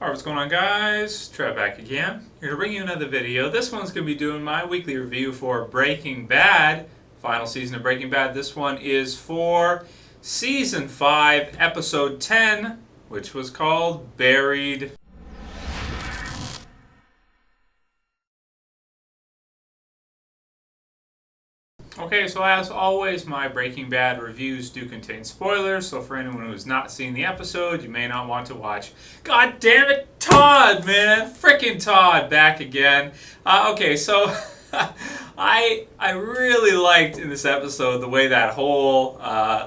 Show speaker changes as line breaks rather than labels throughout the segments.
Alright, what's going on, guys? Trev back again. Here to bring you another video. This one's going to be doing my weekly review for Breaking Bad. Final season of Breaking Bad. This one is for Season 5, Episode 10, which was called Buried. Okay, so as always, my Breaking Bad reviews do contain spoilers, so for anyone who's not seen the episode, you may not want to watch. God damn it, Todd, man! Frickin' Todd, back again. Okay, so I really liked in this episode the way that whole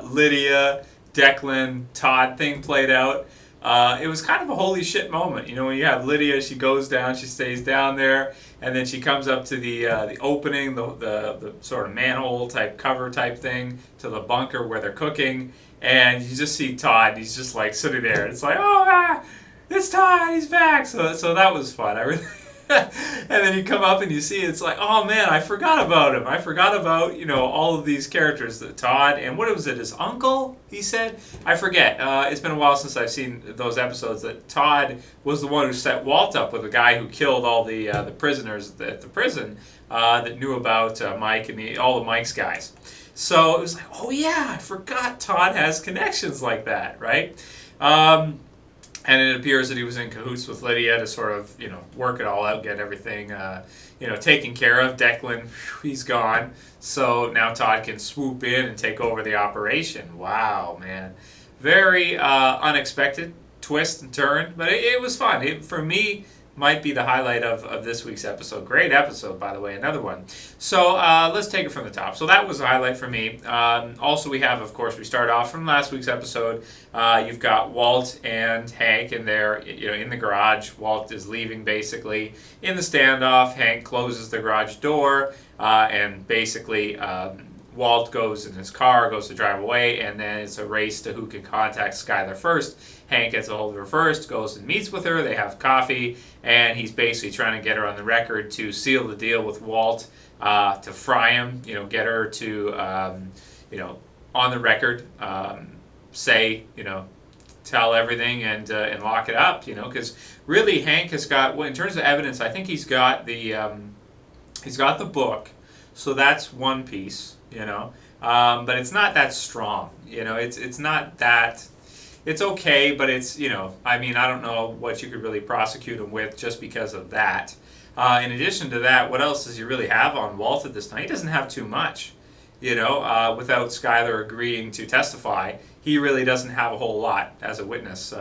Lydia, Declan, Todd thing played out. It was kind of a holy shit moment. You know, when you have Lydia, she goes down, she stays down there, and then she comes up to the opening, the sort of manhole type cover type thing, to the bunker where they're cooking, and you just see Todd. He's just like sitting there. It's like, oh, it's Todd. He's back. So that was fun. I really. And then you come up and you see it's like, oh man, I forgot about him. I forgot about, all of these characters. That Todd, and what was it, his uncle, he said? I forget. It's been a while since I've seen those episodes. That Todd was the one who set Walt up with the guy who killed all the prisoners at the prison that knew about Mike and all of Mike's guys. So it was like, oh yeah, I forgot Todd has connections like that, right? And it appears that he was in cahoots with Lydia to sort of, work it all out, get everything, taken care of. Declan, he's gone. So now Todd can swoop in and take over the operation. Wow, man. Very unexpected twist and turn, but it was fun. It, for me, might be the highlight of this week's episode. Great episode, by the way, another one. So let's take it from the top. So that was a highlight for me. Also, we have, of course, we start off from last week's episode. You've got Walt and Hank, and they're in the garage. Walt is leaving, basically. In the standoff, Hank closes the garage door, and basically Walt goes in his car, goes to drive away, and then it's a race to who can contact Skyler first. Hank gets a hold of her first, goes and meets with her, they have coffee, and he's basically trying to get her on the record to seal the deal with Walt, to fry him, get her to, on the record, say, tell everything and lock it up, because really Hank has got, well, in terms of evidence, I think he's got the book, so that's one piece, but it's not that strong, it's not that. It's okay, but it's, I don't know what you could really prosecute him with just because of that. In addition to that, what else does he really have on Walt at this time? He doesn't have too much, without Skyler agreeing to testify. He really doesn't have a whole lot as a witness.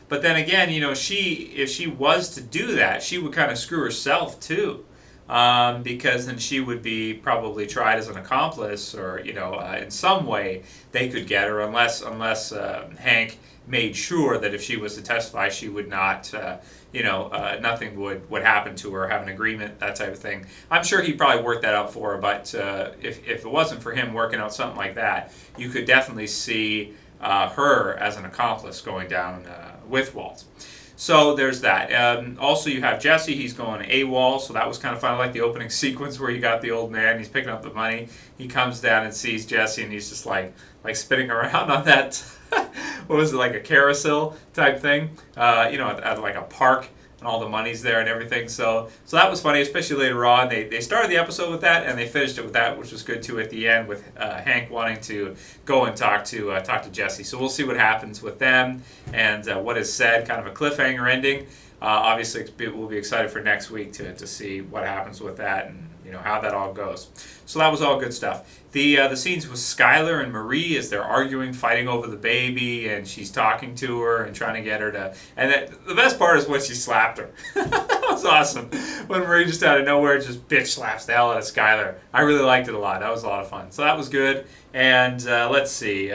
But then again, if she was to do that, she would kind of screw herself too. Because then she would be probably tried as an accomplice, or in some way they could get her, unless Hank made sure that if she was to testify, she would not, nothing would happen to her, have an agreement, that type of thing. I'm sure he probably worked that out for her, but if it wasn't for him working out something like that, you could definitely see her as an accomplice going down with Walt. So there's that. Also, you have Jesse. He's going AWOL, so that was kind of fun. I like the opening sequence where you got the old man. He's picking up the money. He comes down and sees Jesse, and he's just like spinning around on that. What was it, like a carousel type thing? At like a park, and all the money's there and everything. So that was funny, especially later on. They started the episode with that, and they finished it with that, which was good too at the end, with Hank wanting to go and talk to Jesse. So we'll see what happens with them and what is said. Kind of a cliffhanger ending. Obviously, we'll be excited for next week to see what happens with that and how that all goes. So that was all good stuff. The scenes with Skyler and Marie as they're arguing, fighting over the baby, and she's talking to her and trying to get her to. And the best part is when she slapped her. That was awesome. When Marie just out of nowhere just bitch slaps the hell out of Skyler. I really liked it a lot. That was a lot of fun. So that was good. And let's see.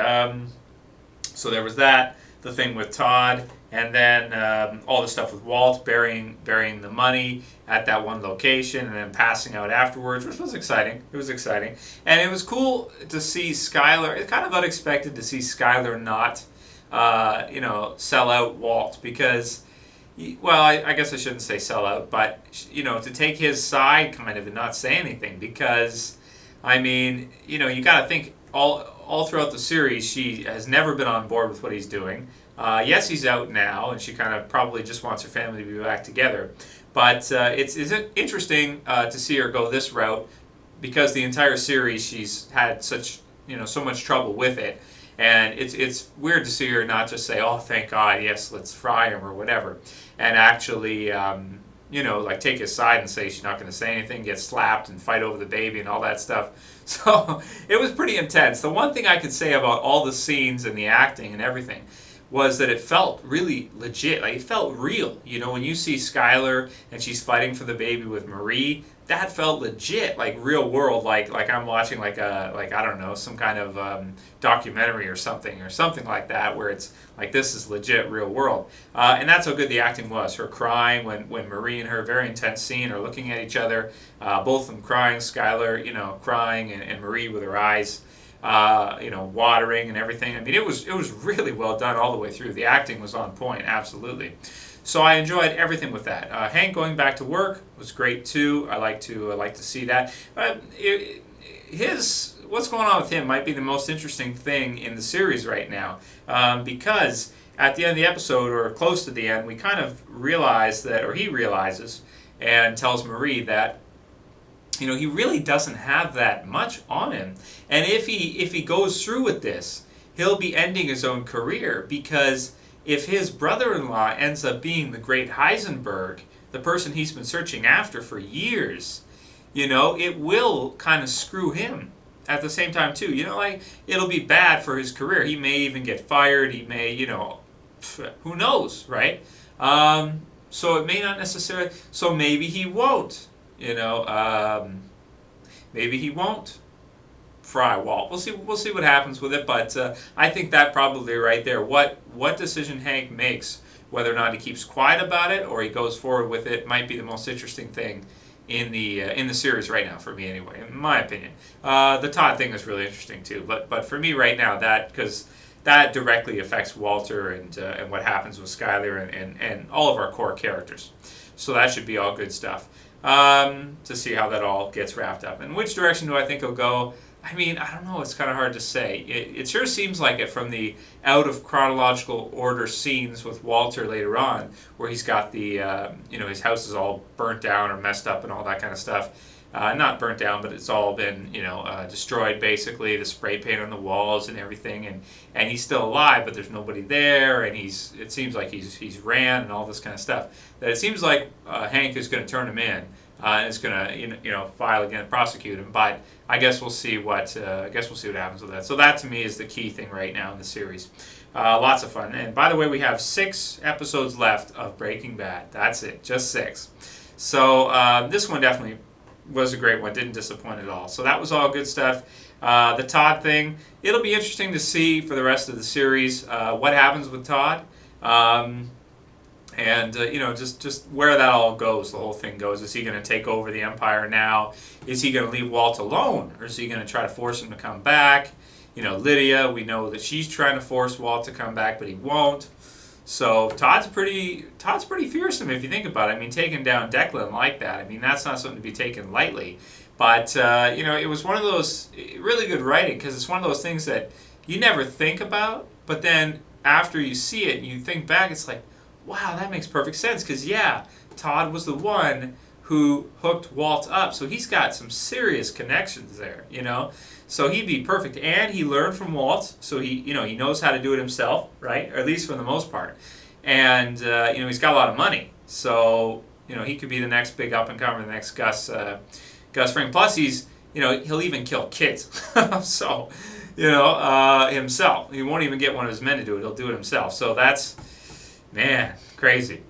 So there was that. The thing with Todd. And then all the stuff with Walt burying the money at that one location and then passing out afterwards, which was exciting. It was exciting. And it was cool to see Skyler. It's kind of unexpected to see Skyler not, sell out Walt because, well, I guess I shouldn't say sell out, but, to take his side kind of and not say anything because, you got to think all throughout the series, she has never been on board with what he's doing. Yes, he's out now, and she kind of probably just wants her family to be back together. But it's interesting to see her go this route because the entire series she's had so much trouble with it, and it's weird to see her not just say, "Oh, thank God, yes, let's fry him" or whatever, and actually like take his side and say she's not going to say anything, get slapped and fight over the baby and all that stuff. So it was pretty intense. The one thing I could say about all the scenes and the acting and everything was that it felt really legit. Like, it felt real. When you see Skylar and she's fighting for the baby with Marie, that felt legit, like real world. Like I'm watching I don't know, some kind of documentary or something like that, where it's like this is legit real world. And that's how good the acting was. Her crying when Marie and her, very intense scene, are looking at each other, both of them crying. Skylar, crying, and Marie with her eyes watering and everything. I mean, it was really well done all the way through. The acting was on point, absolutely. So I enjoyed everything with that. Hank going back to work was great too. I like to see that. What's going on with him might be the most interesting thing in the series right now, because at the end of the episode, or close to the end, we kind of realize that, or he realizes and tells Marie that he really doesn't have that much on him. And if he goes through with this, he'll be ending his own career, because if his brother-in-law ends up being the great Heisenberg, the person he's been searching after for years, it will kind of screw him at the same time too. It'll be bad for his career. He may even get fired. He may, who knows, right? So it may not necessarily, so maybe he won't. Maybe he won't fry Walt. We'll see what happens with it. But I think that probably right there, what decision Hank makes, whether or not he keeps quiet about it or he goes forward with it, might be the most interesting thing in the series right now, for me anyway, in my opinion. The Todd thing is really interesting too. But for me right now, because that directly affects Walter and what happens with Skylar and all of our core characters. So that should be all good stuff. To see how that all gets wrapped up. And which direction do I think it'll go? I mean, I don't know. It's kind of hard to say. It sure seems like it from the out of chronological order scenes with Walter later on, where he's got the, his house is all burnt down or messed up and all that kind of stuff. Not burnt down, but it's all been, destroyed basically. The spray paint on the walls and everything, and he's still alive, but there's nobody there, and it seems like he's ran and all this kind of stuff. That it seems like Hank is going to turn him in and is going to, file again, prosecute him. But I guess we'll see what happens with that. So that to me is the key thing right now in the series. Lots of fun. And by the way, we have 6 episodes left of Breaking Bad. That's it, just 6. So this one definitely was a great one. Didn't disappoint at all. So that was all good stuff. The Todd thing, it'll be interesting to see for the rest of the series what happens with Todd. Just where that all goes, the whole thing goes. Is he going to take over the Empire now? Is he going to leave Walt alone? Or is he going to try to force him to come back? Lydia, we know that she's trying to force Walt to come back, but he won't. So Todd's pretty fearsome if you think about it. I mean, taking down Declan like that, I mean, that's not something to be taken lightly. But, it was one of those really good writing, because it's one of those things that you never think about, but then after you see it and you think back, it's like, wow, that makes perfect sense. Because, yeah, Todd was the one who hooked Walt up, so he's got some serious connections there, So he'd be perfect. And he learned from Walt, so he knows how to do it himself, right? Or at least for the most part. And, he's got a lot of money. So, he could be the next big up-and-comer, the next Gus Fring. Plus, he'll even kill kids. So, himself. He won't even get one of his men to do it. He'll do it himself. So that's, man, crazy.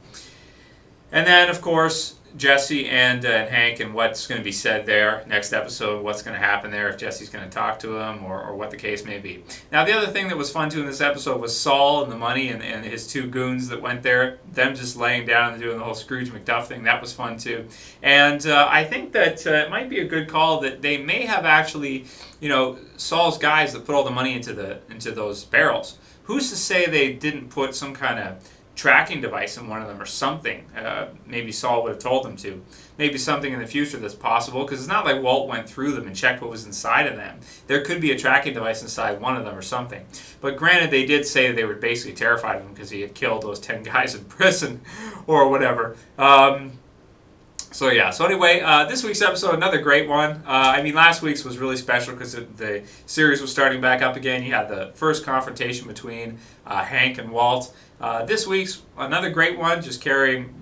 And then, of course, Jesse and Hank, and what's going to be said there next episode, what's going to happen there, if Jesse's going to talk to him, or what the case may be. Now, the other thing that was fun too in this episode was Saul and the money and his 2 goons that went there, them just laying down and doing the whole Scrooge McDuck thing. That was fun too. And I think that it might be a good call that they may have actually, Saul's guys that put all the money into those barrels. Who's to say they didn't put some kind of tracking device in one of them or something. Maybe Saul would have told them to. Maybe something in the future that's possible, because it's not like Walt went through them and checked what was inside of them. There could be a tracking device inside one of them or something. But granted, they did say that they were basically terrified of him because he had killed those 10 guys in prison or whatever. So anyway, this week's episode, another great one. Last week's was really special because the series was starting back up again. You had the first confrontation between Hank and Walt. This week's another great one, just carrying,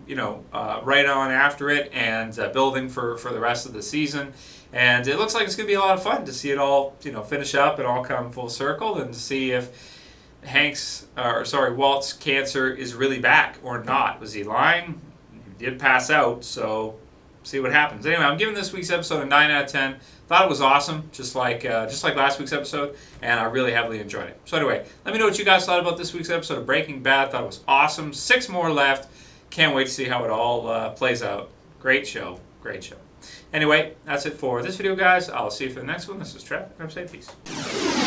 right on after it and building for the rest of the season. And it looks like it's going to be a lot of fun to see it all, finish up and all come full circle, and to see if Walt's cancer is really back or not. Was he lying? He did pass out, so see what happens. Anyway, I'm giving this week's episode a 9 out of 10. Thought it was awesome, just like last week's episode, and I really heavily enjoyed it. So anyway, let me know what you guys thought about this week's episode of Breaking Bad. Thought it was awesome. 6 more left. Can't wait to see how it all plays out. Great show. Great show. Anyway, that's it for this video, guys. I'll see you for the next one. This is Trev. I'm saying peace.